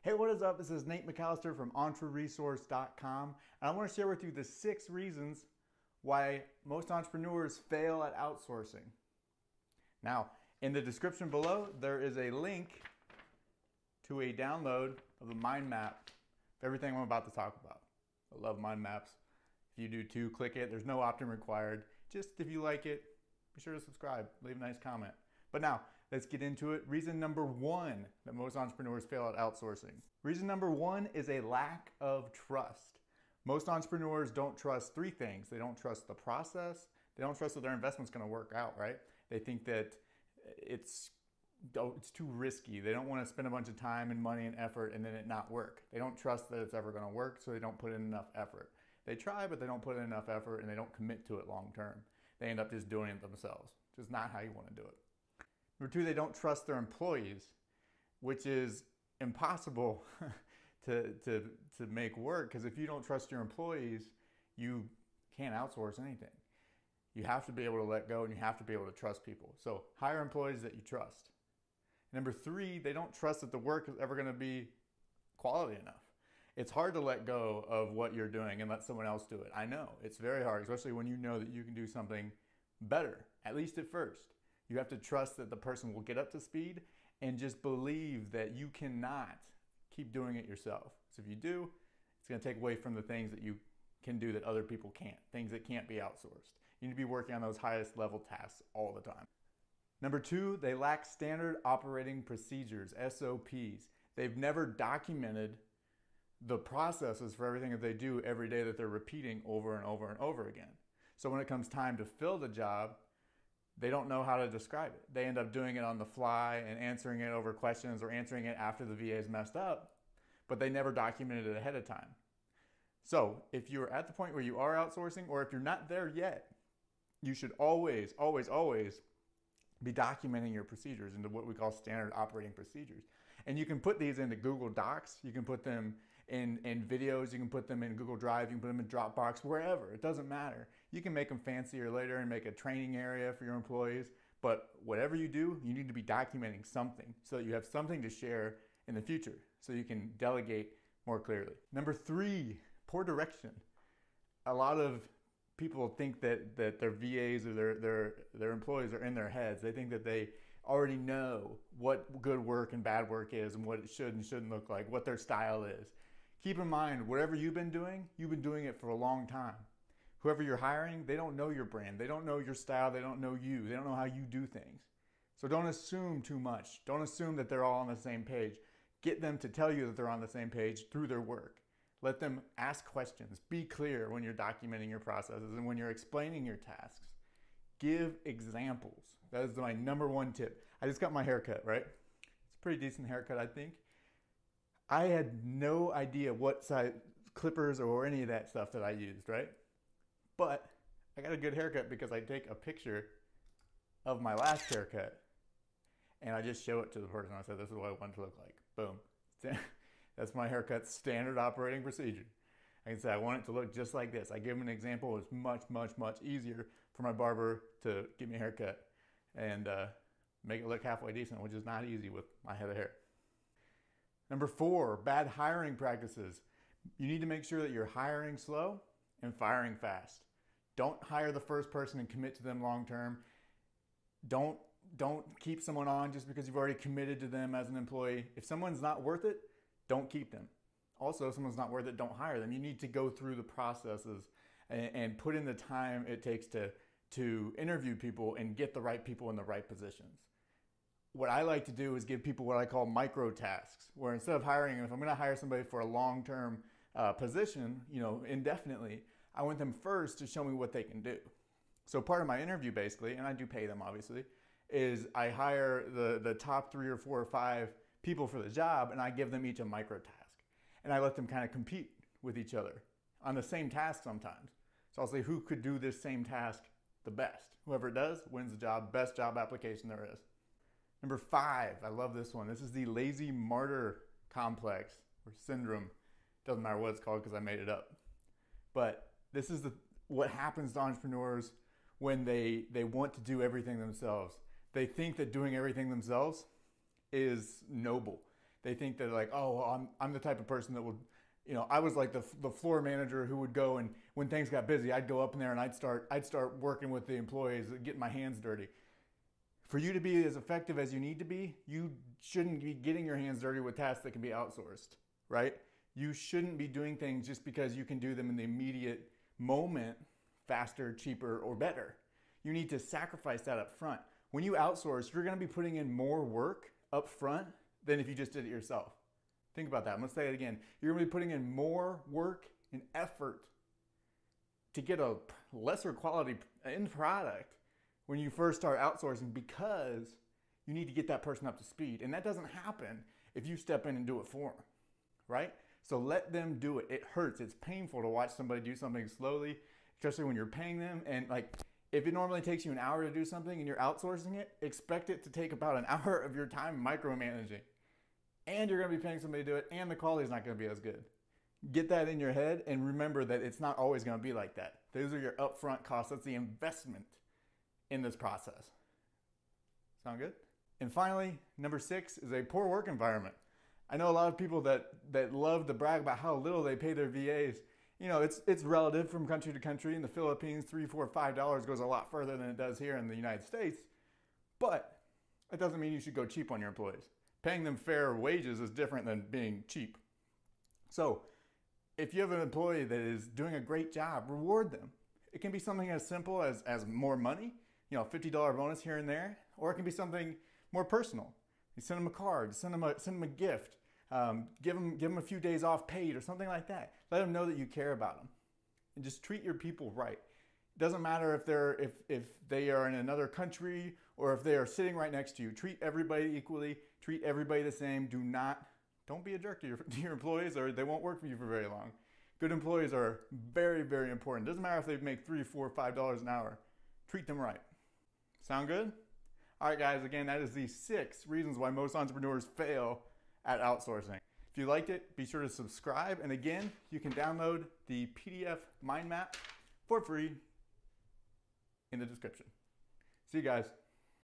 Hey, what is up? This is Nate McAllister from EntreResource.com, and I want to share with you the 6 reasons why most entrepreneurs fail at outsourcing. Now, in the description below, there is a link to a download of the mind map of everything I'm about to talk about. I love mind maps. If you do too, click it. There's no opt-in required. Just if you like it, be sure to subscribe, leave a nice comment. But now, let's get into it. Reason number 1 that most entrepreneurs fail at outsourcing. Reason number 1 is a lack of trust. Most entrepreneurs don't trust 3 things. They don't trust the process. They don't trust that their investment's going to work out, right? They think that it's too risky. They don't want to spend a bunch of time and money and effort and then it not work. They don't trust that it's ever going to work, so they don't put in enough effort. They try, but they don't put in enough effort and they don't commit to it long term. They end up just doing it themselves, which is not how you want to do it. Number 2, they don't trust their employees, which is impossible to make work, because if you don't trust your employees, you can't outsource anything. You have to be able to let go and you have to be able to trust people. So hire employees that you trust. Number 3, they don't trust that the work is ever going to be quality enough. It's hard to let go of what you're doing and let someone else do it. I know, it's very hard, especially when you know that you can do something better, at least at first. You have to trust that the person will get up to speed and just believe that you cannot keep doing it yourself. So if you do, it's going to take away from the things that you can do that other people can't, things that can't be outsourced. You need to be working on those highest level tasks all the time. Number 2, they lack standard operating procedures, SOPs. They've never documented the processes for everything that they do every day that they're repeating over and over and over again. So when it comes time to fill the job, they don't know how to describe it. They end up doing it on the fly and answering it over questions or answering it after the VA is messed up, but they never documented it ahead of time. So if you're at the point where you are outsourcing, or if you're not there yet, you should always, always, always be documenting your procedures into what we call standard operating procedures. And you can put these into Google Docs, you can put them in videos, you can put them in Google Drive, you can put them in Dropbox, wherever, it doesn't matter. You can make them fancier later and make a training area for your employees, but whatever you do, you need to be documenting something so that you have something to share in the future so you can delegate more clearly. Number 3, poor direction. A lot of people think that their VAs or their employees are in their heads. They think that they already know what good work and bad work is and what it should and shouldn't look like, what their style is. Keep in mind, whatever you've been doing it for a long time. Whoever you're hiring, they don't know your brand. They don't know your style. They don't know you. They don't know how you do things. So don't assume too much. Don't assume that they're all on the same page. Get them to tell you that they're on the same page through their work. Let them ask questions. Be clear when you're documenting your processes and when you're explaining your tasks. Give examples. That is my number 1 tip. I just got my haircut, right? It's a pretty decent haircut, I think. I had no idea what size clippers or any of that stuff that I used, right? But I got a good haircut because I take a picture of my last haircut and I just show it to the person. I said, this is what I want it to look like. Boom. That's my haircut standard operating procedure. I can say I want it to look just like this. I give them an example. It's much, much, much easier for my barber to give me a haircut and make it look halfway decent, which is not easy with my head of hair. Number 4, bad hiring practices. You need to make sure that you're hiring slow and firing fast. Don't hire the first person and commit to them long term. Don't keep someone on just because you've already committed to them as an employee. If someone's not worth it, don't keep them. Also, if someone's not worth it, don't hire them. You need to go through the processes and put in the time it takes to interview people and get the right people in the right positions. What I like to do is give people what I call micro tasks, where instead of hiring, if I'm going to hire somebody for a long-term position, indefinitely, I want them first to show me what they can do. So part of my interview, basically, and I do pay them obviously, is I hire the top 3 or 4 or 5 people for the job, and I give them each a micro task. And I let them kind of compete with each other on the same task sometimes. So I'll say, who could do this same task the best? Whoever does wins the job, best job application there is. Number 5, I love this one. This is the lazy martyr complex or syndrome. Doesn't matter what it's called because I made it up. But this is what happens to entrepreneurs when they want to do everything themselves. They think that doing everything themselves is noble. They think that like, oh, well, I'm the type of person that would, you know, I was like the floor manager who would go, and when things got busy, I'd go up in there and I'd start working with the employees, getting my hands dirty. For you to be as effective as you need to be, you shouldn't be getting your hands dirty with tasks that can be outsourced, right? You shouldn't be doing things just because you can do them in the immediate moment faster, cheaper, or better. You need to sacrifice that up front. When you outsource, you're going to be putting in more work up front than if you just did it yourself. Think about that. I'm going to say it again. You're going to be putting in more work and effort to get a lesser quality end product when you first start outsourcing, because you need to get that person up to speed. And that doesn't happen if you step in and do it for them, right? So let them do it. It hurts. It's painful to watch somebody do something slowly, especially when you're paying them. And like, if it normally takes you an hour to do something and you're outsourcing it, expect it to take about an hour of your time micromanaging. And you're going to be paying somebody to do it, and the quality is not going to be as good. Get that in your head and remember that it's not always going to be like that. Those are your upfront costs. That's the investment in this process. Sound good? And finally, number 6 is a poor work environment. I know a lot of people that love to brag about how little they pay their VAs. You know, it's relative from country to country. In the Philippines, $3, $4, $5 goes a lot further than it does here in the United States. But that doesn't mean you should go cheap on your employees. Paying them fair wages is different than being cheap. So if you have an employee that is doing a great job, reward them. It can be something as simple as more money, you know, a $50 bonus here and there, or it can be something more personal. You send them a card, send them a gift, give them a few days off paid or something like that. Let them know that you care about them, and just treat your people right. It doesn't matter if they are in another country or if they are sitting right next to you. Treat everybody equally. Treat everybody the same. Don't be a jerk to your employees, or they won't work for you for very long. Good employees are very, very important. Doesn't matter if they make $3, $4, $5 an hour. Treat them right. Sound good? All right, guys, again, that is the 6 reasons why most entrepreneurs fail at outsourcing. If you liked it, be sure to subscribe. And again, you can download the PDF mind map for free in the description. See you guys.